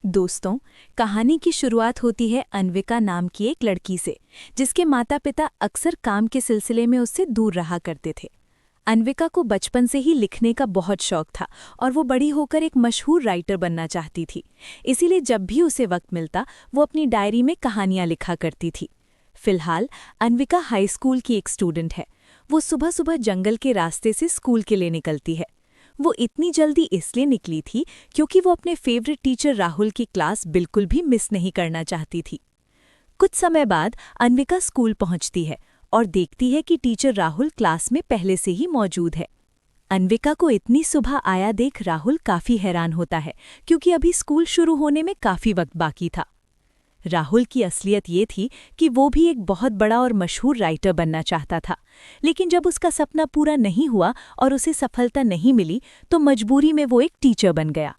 दोस्तों, कहानी की शुरुआत होती है अन्विका नाम की एक लड़की से, जिसके माता पिता अक्सर काम के सिलसिले में उससे दूर रहा करते थे। अन्विका को बचपन से ही लिखने का बहुत शौक था और वो बड़ी होकर एक मशहूर राइटर बनना चाहती थी। इसीलिए जब भी उसे वक्त मिलता वो अपनी डायरी में कहानियां लिखा करती थी। फिलहाल अन्विका हाई स्कूल की एक स्टूडेंट है। वो सुबह सुबह जंगल के रास्ते से स्कूल के लिए निकलती है। वो इतनी जल्दी इसलिए निकली थी क्योंकि वो अपने फेवरेट टीचर राहुल की क्लास बिल्कुल भी मिस नहीं करना चाहती थी। कुछ समय बाद अन्विका स्कूल पहुंचती है और देखती है कि टीचर राहुल क्लास में पहले से ही मौजूद है। अन्विका को इतनी सुबह आया देख राहुल काफी हैरान होता है, क्योंकि अभी स्कूल शुरू होने में काफी वक्त बाकी था। राहुल की असलियत ये थी कि वो भी एक बहुत बड़ा और मशहूर राइटर बनना चाहता था, लेकिन जब उसका सपना पूरा नहीं हुआ और उसे सफलता नहीं मिली तो मजबूरी में वो एक टीचर बन गया।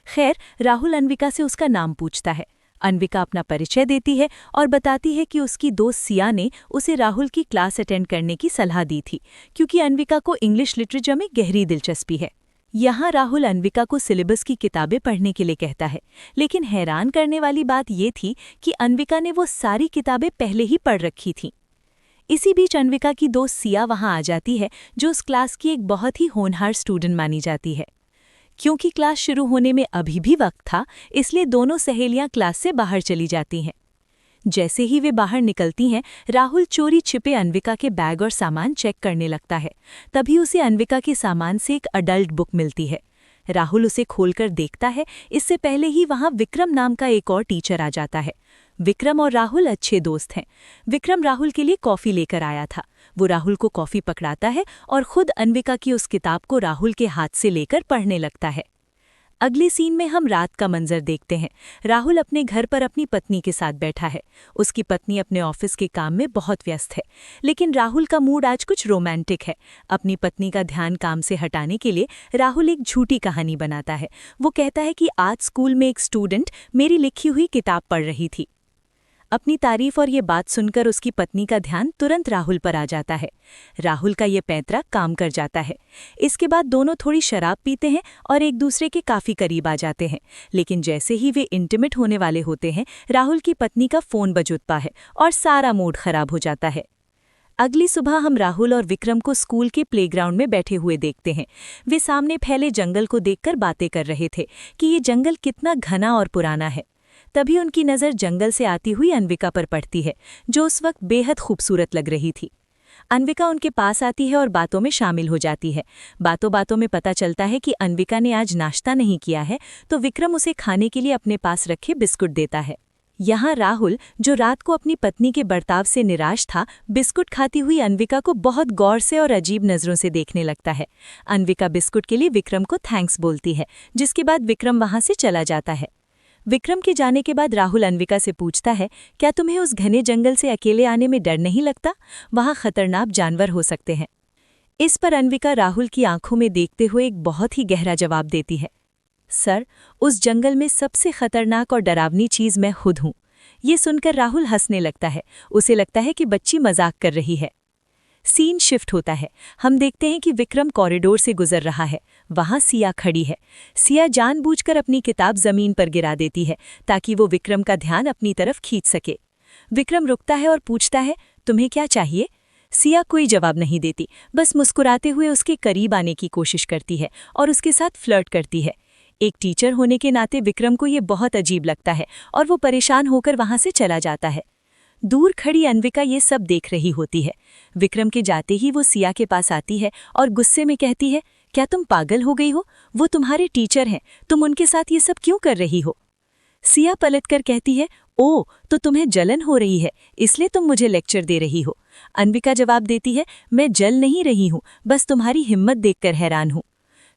खैर, राहुल अन्विका से उसका नाम पूछता है। अन्विका अपना परिचय देती है और बताती है कि उसकी दोस्त सिया ने उसे राहुल की क्लास अटेंड करने की सलाह दी थी, क्योंकि अन्विका को इंग्लिश लिटरेचर में गहरी दिलचस्पी है। यहाँ राहुल अन्विका को सिलेबस की किताबें पढ़ने के लिए कहता है, लेकिन हैरान करने वाली बात ये थी कि अन्विका ने वो सारी किताबें पहले ही पढ़ रखी थीं। इसी बीच अन्विका की दोस्त सिया वहाँ आ जाती है, जो उस क्लास की एक बहुत ही होनहार स्टूडेंट मानी जाती है। क्योंकि क्लास शुरू होने में अभी भी वक्त था, इसलिए दोनों सहेलियां क्लास से बाहर चली जाती हैं। जैसे ही वे बाहर निकलती हैं, राहुल चोरी छिपे अन्विका के बैग और सामान चेक करने लगता है। तभी उसे अन्विका के सामान से एक अडल्ट बुक मिलती है। राहुल उसे खोलकर देखता है। इससे पहले ही वहां विक्रम नाम का एक और टीचर आ जाता है। विक्रम और राहुल अच्छे दोस्त हैं। विक्रम राहुल के लिए कॉफ़ी लेकर आया था। वो राहुल को कॉफ़ी पकड़ाता है और खुद अन्विका की उस किताब को राहुल के हाथ से लेकर पढ़ने लगता है। अगले सीन में हम रात का मंजर देखते हैं। राहुल अपने घर पर अपनी पत्नी के साथ बैठा है। उसकी पत्नी अपने ऑफिस के काम में बहुत व्यस्त है, लेकिन राहुल का मूड आज कुछ रोमांटिक है। अपनी पत्नी का ध्यान काम से हटाने के लिए राहुल एक झूठी कहानी बनाता है। वो कहता है कि आज स्कूल में एक स्टूडेंट मेरी लिखी हुई किताब पढ़ रही थी। अपनी तारीफ और ये बात सुनकर उसकी पत्नी का ध्यान तुरंत राहुल पर आ जाता है। राहुल का ये पैंतरा काम कर जाता है। इसके बाद दोनों थोड़ी शराब पीते हैं और एक दूसरे के काफ़ी करीब आ जाते हैं, लेकिन जैसे ही वे इंटीमेट होने वाले होते हैं, राहुल की पत्नी का फ़ोन बज उठता है और सारा मूड खराब हो जाता है। अगली सुबह हम राहुल और विक्रम को स्कूल के प्लेग्राउंड में बैठे हुए देखते हैं। वे सामने फैले जंगल को देखकर बातें कर रहे थे कि ये जंगल कितना घना और पुराना है। तभी उनकी नज़र जंगल से आती हुई अन्विका पर पड़ती है, जो उस वक्त बेहद खूबसूरत लग रही थी। अन्विका उनके पास आती है और बातों में शामिल हो जाती है। बातों बातों में पता चलता है कि अन्विका ने आज नाश्ता नहीं किया है, तो विक्रम उसे खाने के लिए अपने पास रखे बिस्कुट देता है। यहाँ राहुल, जो रात को अपनी पत्नी के बर्ताव से निराश था, बिस्कुट खाती हुई अन्विका को बहुत गौर से और अजीब नज़रों से देखने लगता है। अन्विका बिस्कुट के लिए विक्रम को थैंक्स बोलती है, जिसके बाद विक्रम वहाँ से चला जाता है। विक्रम के जाने के बाद राहुल अन्विका से पूछता है, क्या तुम्हें उस घने जंगल से अकेले आने में डर नहीं लगता? वहाँ खतरनाक जानवर हो सकते हैं। इस पर अन्विका राहुल की आंखों में देखते हुए एक बहुत ही गहरा जवाब देती है, सर, उस जंगल में सबसे खतरनाक और डरावनी चीज़ मैं खुद हूँ। ये सुनकर राहुल हंसने लगता है। उसे लगता है कि बच्ची मजाक कर रही है। सीन शिफ्ट होता है। हम देखते हैं कि विक्रम कॉरिडोर से गुजर रहा है। वहाँ सिया खड़ी है। सिया जानबूझकर अपनी किताब जमीन पर गिरा देती है ताकि वो विक्रम का ध्यान अपनी तरफ खींच सके। विक्रम रुकता है और पूछता है, तुम्हें क्या चाहिए? सिया कोई जवाब नहीं देती, बस मुस्कुराते हुए उसके करीब आने की कोशिश करती है और उसके साथ फ्लर्ट करती है। एक टीचर होने के नाते विक्रम को ये बहुत अजीब लगता है और वो परेशान होकर वहाँ से चला जाता है। दूर खड़ी अन्विका ये सब देख रही होती है। विक्रम के जाते ही वो सिया के पास आती है और गुस्से में कहती है, क्या तुम पागल हो गई हो? वो तुम्हारे टीचर हैं, तुम उनके साथ ये सब क्यों कर रही हो? सिया पलटकर कहती है, ओ, तो तुम्हें जलन हो रही है, इसलिए तुम मुझे लेक्चर दे रही हो। अन्विका जवाब देती है, मैं जल नहीं रही हूँ, बस तुम्हारी हिम्मत देखकर हैरान हूँ।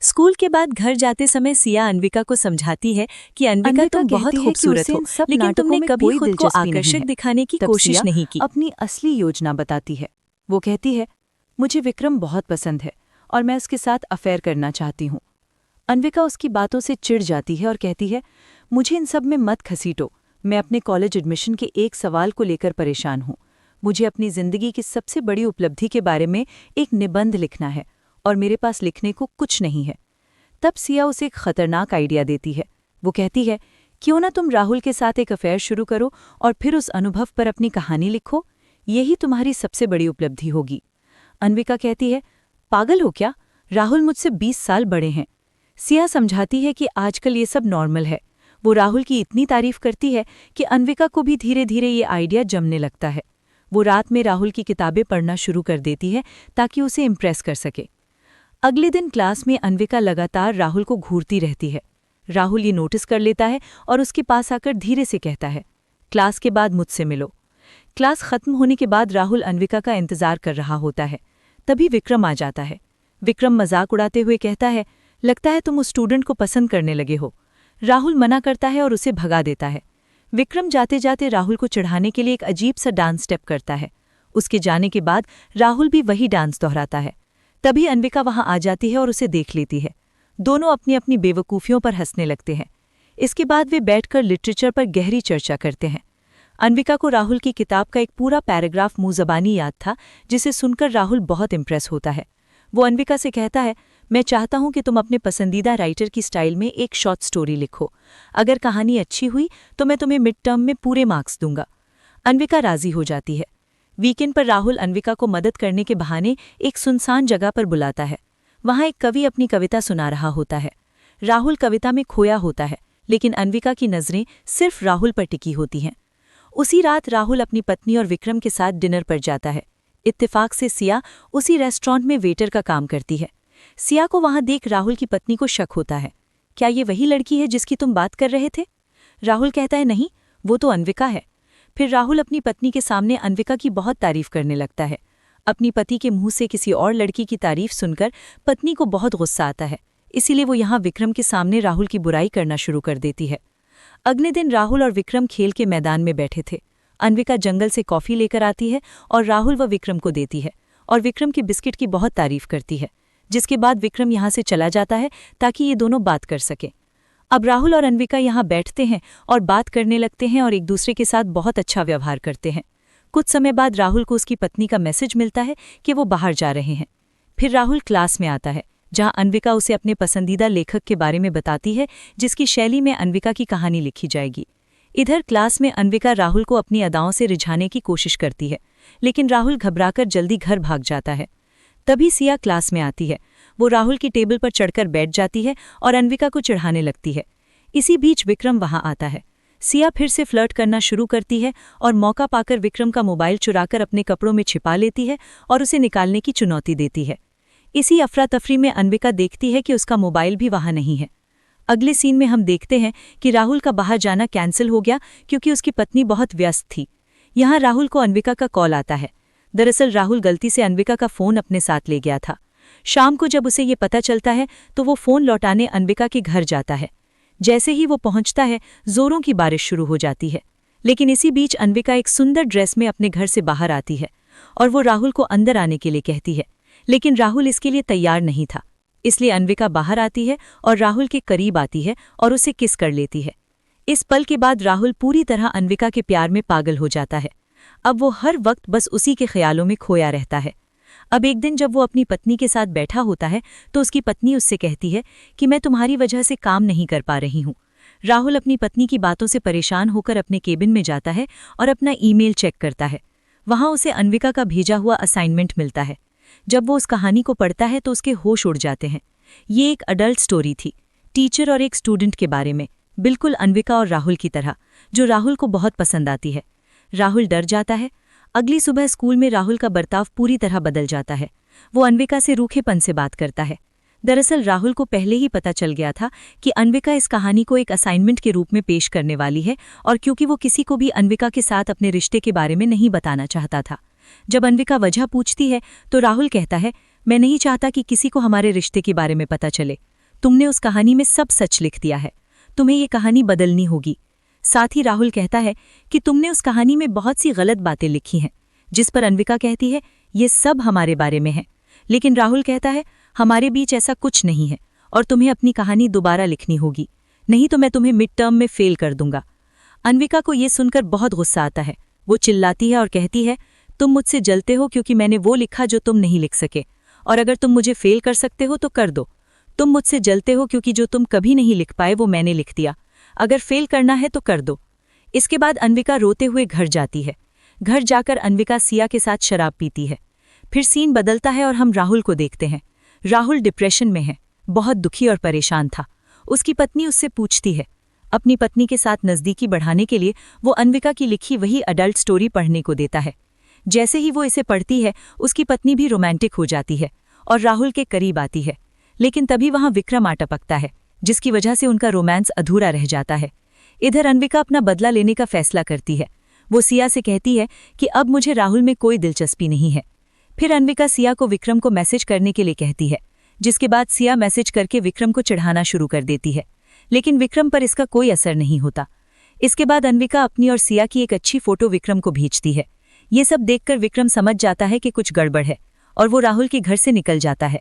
स्कूल के बाद घर जाते समय सिया अन्विका को समझाती है कि अन्विका तुम बहुत खूबसूरत हो, लेकिन तुमने कभी खुद को आकर्षक दिखाने की कोशिश नहीं की। अपनी असली योजना बताती है। वो कहती है, मुझे विक्रम बहुत पसंद है और मैं उसके साथ अफेयर करना चाहती हूँ। अन्विका उसकी बातों से चिढ़ जाती है और कहती है, मुझे इन सब में मत घसीटो। मैं अपने कॉलेज एडमिशन के एक सवाल को लेकर परेशान हूँ। मुझे अपनी ज़िंदगी की सबसे बड़ी उपलब्धि के बारे में एक निबंध लिखना है और मेरे पास लिखने को कुछ नहीं है। तब सिया उसे एक खतरनाक आइडिया देती है। वो कहती है, क्यों ना तुम राहुल के साथ एक अफेयर शुरू करो और फिर उस अनुभव पर अपनी कहानी लिखो। यही तुम्हारी सबसे बड़ी उपलब्धि होगी। अन्विका कहती है, पागल हो क्या? राहुल मुझसे 20 साल बड़े हैं। सिया समझाती है कि आजकल ये सब नॉर्मल है। वो राहुल की इतनी तारीफ करती है कि अन्विका को भी धीरे धीरे ये आइडिया जमने लगता है। वो रात में राहुल की किताबें पढ़ना शुरू कर देती है ताकि उसे इम्प्रेस कर सके। अगले दिन क्लास में अन्विका लगातार राहुल को घूरती रहती है। राहुल ये नोटिस कर लेता है और उसके पास आकर धीरे से कहता है, क्लास के बाद मुझसे मिलो। क्लास खत्म होने के बाद राहुल अन्विका का इंतजार कर रहा होता है। तभी विक्रम आ जाता है। विक्रम मजाक उड़ाते हुए कहता है, लगता है तुम उस स्टूडेंट को पसंद करने लगे हो। राहुल मना करता है और उसे भगा देता है। विक्रम जाते जाते राहुल को चढ़ाने के लिए एक अजीब सा डांस स्टेप करता है। उसके जाने के बाद राहुल भी वही डांस दोहराता है। तभी अन्विका वहां आ जाती है और उसे देख लेती है। दोनों अपनी अपनी बेवकूफ़ियों पर हंसने लगते हैं। इसके बाद वे बैठकर लिटरेचर पर गहरी चर्चा करते हैं। अन्विका को राहुल की किताब का एक पूरा पैराग्राफ मुंह ज़बानी याद था, जिसे सुनकर राहुल बहुत इम्प्रेस होता है। वो अन्विका से कहता है, मैं चाहता हूं कि तुम अपने पसंदीदा राइटर की स्टाइल में एक शॉर्ट स्टोरी लिखो। अगर कहानी अच्छी हुई तो मैं तुम्हें मिड टर्म में पूरे मार्क्स दूंगा। अन्विका राजी हो जाती है। वीकेंड पर राहुल अन्विका को मदद करने के बहाने एक सुनसान जगह पर बुलाता है। वहां एक कवि अपनी कविता सुना रहा होता है। राहुल कविता में खोया होता है, लेकिन अन्विका की नज़रें सिर्फ राहुल पर टिकी होती हैं। उसी रात राहुल अपनी पत्नी और विक्रम के साथ डिनर पर जाता है। इत्तेफाक से सिया उसी रेस्टोरेंट में वेटर का काम करती है। सिया को वहां देख राहुल की पत्नी को शक होता है। क्या ये वही लड़की है जिसकी तुम बात कर रहे थे? राहुल कहता है, नहीं, वो तो अन्विका है। फिर राहुल अपनी पत्नी के सामने अन्विका की बहुत तारीफ करने लगता है। अपनी पति के मुंह से किसी और लड़की की तारीफ सुनकर पत्नी को बहुत गुस्सा आता है। इसीलिए वो यहाँ विक्रम के सामने राहुल की बुराई करना शुरू कर देती है। अगले दिन राहुल और विक्रम खेल के मैदान में बैठे थे। अन्विका जंगल से कॉफ़ी लेकर आती है और राहुल व विक्रम को देती है और विक्रम की बिस्किट की बहुत तारीफ करती है, जिसके बाद विक्रम यहाँ से चला जाता है ताकि ये दोनों बात कर सकें। अब राहुल और अन्विका यहाँ बैठते हैं और बात करने लगते हैं और एक दूसरे के साथ बहुत अच्छा व्यवहार करते हैं। कुछ समय बाद राहुल को उसकी पत्नी का मैसेज मिलता है कि वो बाहर जा रहे हैं। फिर राहुल क्लास में आता है, जहाँ अन्विका उसे अपने पसंदीदा लेखक के बारे में बताती है, जिसकी शैली में अन्विका की कहानी लिखी जाएगी। इधर क्लास में अन्विका राहुल को अपनी अदाओं से रिझाने की कोशिश करती है, लेकिन राहुल घबराकर जल्दी घर भाग जाता है। तभी सिया क्लास में आती है। वो राहुल की टेबल पर चढ़कर बैठ जाती है और अन्विका को चिढ़ाने लगती है। इसी बीच विक्रम वहां आता है। सिया फिर से फ्लर्ट करना शुरू करती है और मौका पाकर विक्रम का मोबाइल चुराकर अपने कपड़ों में छिपा लेती है और उसे निकालने की चुनौती देती है। इसी अफरा तफरी में अन्विका देखती है कि उसका मोबाइल भी वहां नहीं है। अगले सीन में हम देखते हैं कि राहुल का बाहर जाना कैंसिल हो गया क्योंकि उसकी पत्नी बहुत व्यस्त थी। यहाँ राहुल को अन्विका का कॉल आता है। दरअसल राहुल गलती से अन्विका का फ़ोन अपने साथ ले गया था। शाम को जब उसे ये पता चलता है तो वो फ़ोन लौटाने अन्विका के घर जाता है। जैसे ही वो पहुंचता है, जोरों की बारिश शुरू हो जाती है। लेकिन इसी बीच अन्विका एक सुंदर ड्रेस में अपने घर से बाहर आती है और वो राहुल को अंदर आने के लिए कहती है, लेकिन राहुल इसके लिए तैयार नहीं था। इसलिए अन्विका बाहर आती है और राहुल के करीब आती है और उसे किस कर लेती है। इस पल के बाद राहुल पूरी तरह अन्विका के प्यार में पागल हो जाता है। अब वो हर वक्त बस उसी के ख्यालों में खोया रहता है। अब एक दिन जब वो अपनी पत्नी के साथ बैठा होता है तो उसकी पत्नी उससे कहती है कि मैं तुम्हारी वजह से काम नहीं कर पा रही हूँ। राहुल अपनी पत्नी की बातों से परेशान होकर अपने केबिन में जाता है और अपना ईमेल चेक करता है। वहाँ उसे अन्विका का भेजा हुआ असाइनमेंट मिलता है। जब वो उस कहानी को पढ़ता है तो उसके होश उड़ जाते हैं। ये एक अडल्ट स्टोरी थी, टीचर और एक स्टूडेंट के बारे में, बिल्कुल अन्विका और राहुल की तरह, जो राहुल को बहुत पसंद आती है। राहुल डर जाता है। अगली सुबह स्कूल में राहुल का बर्ताव पूरी तरह बदल जाता है। वो अन्विका से रूखेपन से बात करता है। दरअसल राहुल को पहले ही पता चल गया था कि अन्विका इस कहानी को एक असाइनमेंट के रूप में पेश करने वाली है, और क्योंकि वो किसी को भी अन्विका के साथ अपने रिश्ते के बारे में नहीं बताना चाहता था। जब अन्विका वजह पूछती है तो राहुल कहता है, मैं नहीं चाहता कि किसी को हमारे रिश्ते के बारे में पता चले। तुमने उस कहानी में सब सच लिख दिया है, तुम्हें ये कहानी बदलनी होगी। साथ ही राहुल कहता है कि तुमने उस कहानी में बहुत सी गलत बातें लिखी हैं, जिस पर अन्विका कहती है, ये सब हमारे बारे में है। लेकिन राहुल कहता है, हमारे बीच ऐसा कुछ नहीं है और तुम्हें अपनी कहानी दोबारा लिखनी होगी, नहीं तो मैं तुम्हें मिड टर्म में फेल कर दूंगा। अन्विका को ये सुनकर बहुत गुस्सा आता है। वो चिल्लाती है और कहती है, तुम मुझसे जलते हो क्योंकि मैंने वो लिखा जो तुम नहीं लिख सके, और अगर तुम मुझे फेल कर सकते हो तो कर दो। तुम मुझसे जलते हो क्योंकि जो तुम कभी नहीं लिख पाए वो मैंने लिख दिया। अगर फेल करना है तो कर दो। इसके बाद अन्विका रोते हुए घर जाती है। घर जाकर अन्विका सिया के साथ शराब पीती है। फिर सीन बदलता है और हम राहुल को देखते हैं। राहुल डिप्रेशन में है, बहुत दुखी और परेशान था। उसकी पत्नी उससे पूछती है। अपनी पत्नी के साथ नज़दीकी बढ़ाने के लिए वो अन्विका की लिखी वही अडल्ट स्टोरी पढ़ने को देता है। जैसे ही वो इसे पढ़ती है, उसकी पत्नी भी रोमांटिक हो जाती है और राहुल के करीब आती है। लेकिन तभी वहाँ विक्रम आ टपकता है, जिसकी वजह से उनका रोमांस अधूरा रह जाता है। इधर अन्विका अपना बदला लेने का फैसला करती है। वो सिया से कहती है कि अब मुझे राहुल में कोई दिलचस्पी नहीं है। फिर अन्विका सिया को विक्रम को मैसेज करने के लिए कहती है, जिसके बाद सिया मैसेज करके विक्रम को चिढ़ाना शुरू कर देती है। लेकिन विक्रम पर इसका कोई असर नहीं होता। इसके बाद अन्विका अपनी और सिया की एक अच्छी फोटो विक्रम को भेजती है। ये सब देखकर विक्रम समझ जाता है कि कुछ गड़बड़ है और वो राहुल के घर से निकल जाता है।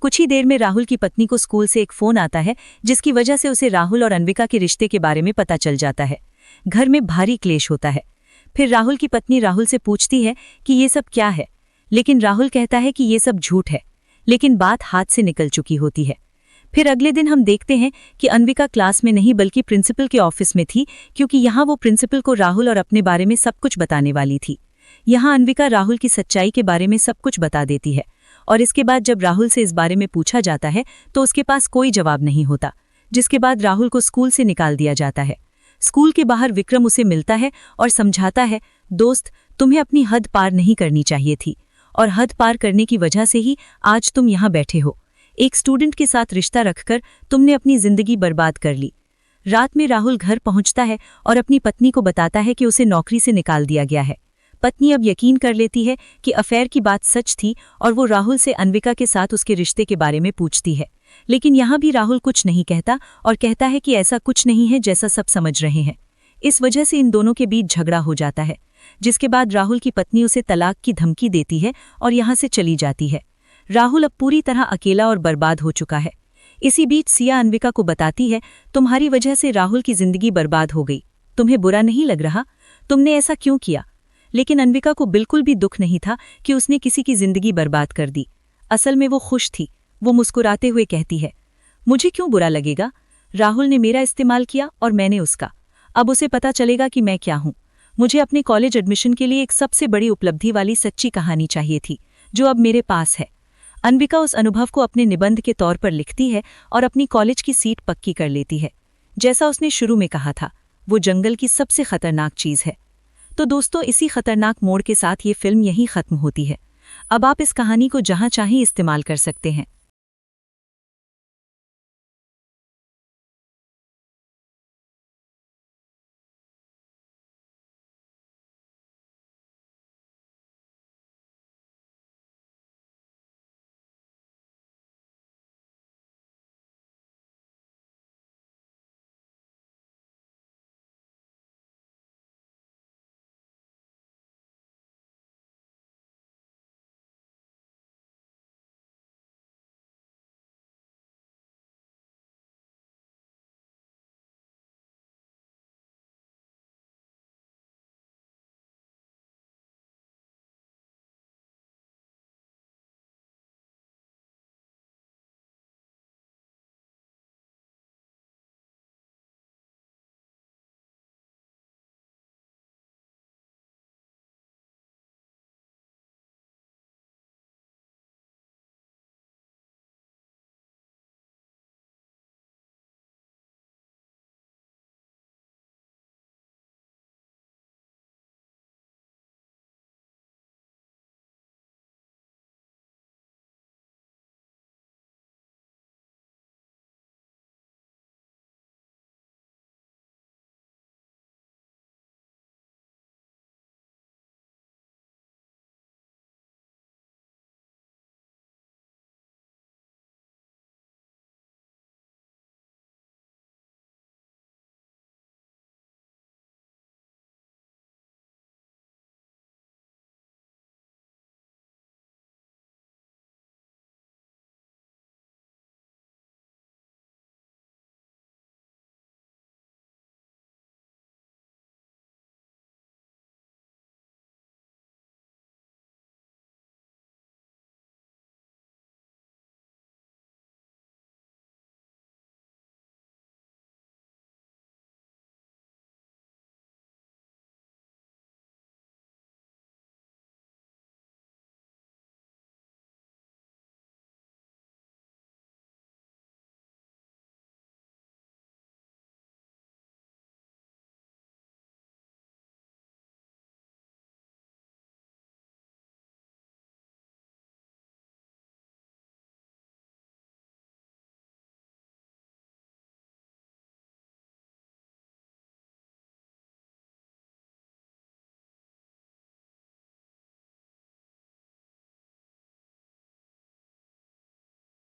कुछ ही देर में राहुल की पत्नी को स्कूल से एक फ़ोन आता है, जिसकी वजह से उसे राहुल और अन्विका के रिश्ते के बारे में पता चल जाता है। घर में भारी क्लेश होता है। फिर राहुल की पत्नी राहुल से पूछती है कि ये सब क्या है, लेकिन राहुल कहता है कि ये सब झूठ है। लेकिन बात हाथ से निकल चुकी होती है। फिर अगले दिन हम देखते हैं कि अन्विका क्लास में नहीं बल्कि प्रिंसिपल के ऑफिस में थी, क्योंकि यहाँ वो प्रिंसिपल को राहुल और अपने बारे में सब कुछ बताने वाली थी। यहाँ अन्विका राहुल की सच्चाई के बारे में सब कुछ बता देती है और इसके बाद जब राहुल से इस बारे में पूछा जाता है तो उसके पास कोई जवाब नहीं होता, जिसके बाद राहुल को स्कूल से निकाल दिया जाता है। स्कूल के बाहर विक्रम उसे मिलता है और समझाता है, दोस्त, तुम्हें अपनी हद पार नहीं करनी चाहिए थी और हद पार करने की वजह से ही आज तुम यहाँ बैठे हो। एक स्टूडेंट के साथ रिश्ता रखकर तुमने अपनी जिंदगी बर्बाद कर ली। रात में राहुल घर पहुंचता है और अपनी पत्नी को बताता है कि उसे नौकरी से निकाल दिया गया है। पत्नी अब यकीन कर लेती है कि अफेयर की बात सच थी और वो राहुल से अन्विका के साथ उसके रिश्ते के बारे में पूछती है। लेकिन यहाँ भी राहुल कुछ नहीं कहता और कहता है कि ऐसा कुछ नहीं है जैसा सब समझ रहे हैं। इस वजह से इन दोनों के बीच झगड़ा हो जाता है, जिसके बाद राहुल की पत्नी उसे तलाक की धमकी देती है और यहाँ से चली जाती है। राहुल अब पूरी तरह अकेला और बर्बाद हो चुका है। इसी बीच सिया अन्विका को बताती है, तुम्हारी वजह से राहुल की जिंदगी बर्बाद हो गई। तुम्हें बुरा नहीं लग रहा? तुमने ऐसा क्यों किया? लेकिन अन्विका को बिल्कुल भी दुख नहीं था कि उसने किसी की जिंदगी बर्बाद कर दी। असल में वो खुश थी। वो मुस्कुराते हुए कहती है, मुझे क्यों बुरा लगेगा? राहुल ने मेरा इस्तेमाल किया और मैंने उसका। अब उसे पता चलेगा कि मैं क्या हूँ। मुझे अपने कॉलेज एडमिशन के लिए एक सबसे बड़ी उपलब्धि वाली सच्ची कहानी चाहिए थी, जो अब मेरे पास है। अन्विका उस अनुभव को अपने निबंध के तौर पर लिखती है और अपनी कॉलेज की सीट पक्की कर लेती है। जैसा उसने शुरू में कहा था, वो जंगल की सबसे खतरनाक चीज़ है। तो दोस्तों, इसी खतरनाक मोड़ के साथ ये फिल्म यहीं खत्म होती है। अब आप इस कहानी को जहां चाहें इस्तेमाल कर सकते हैं।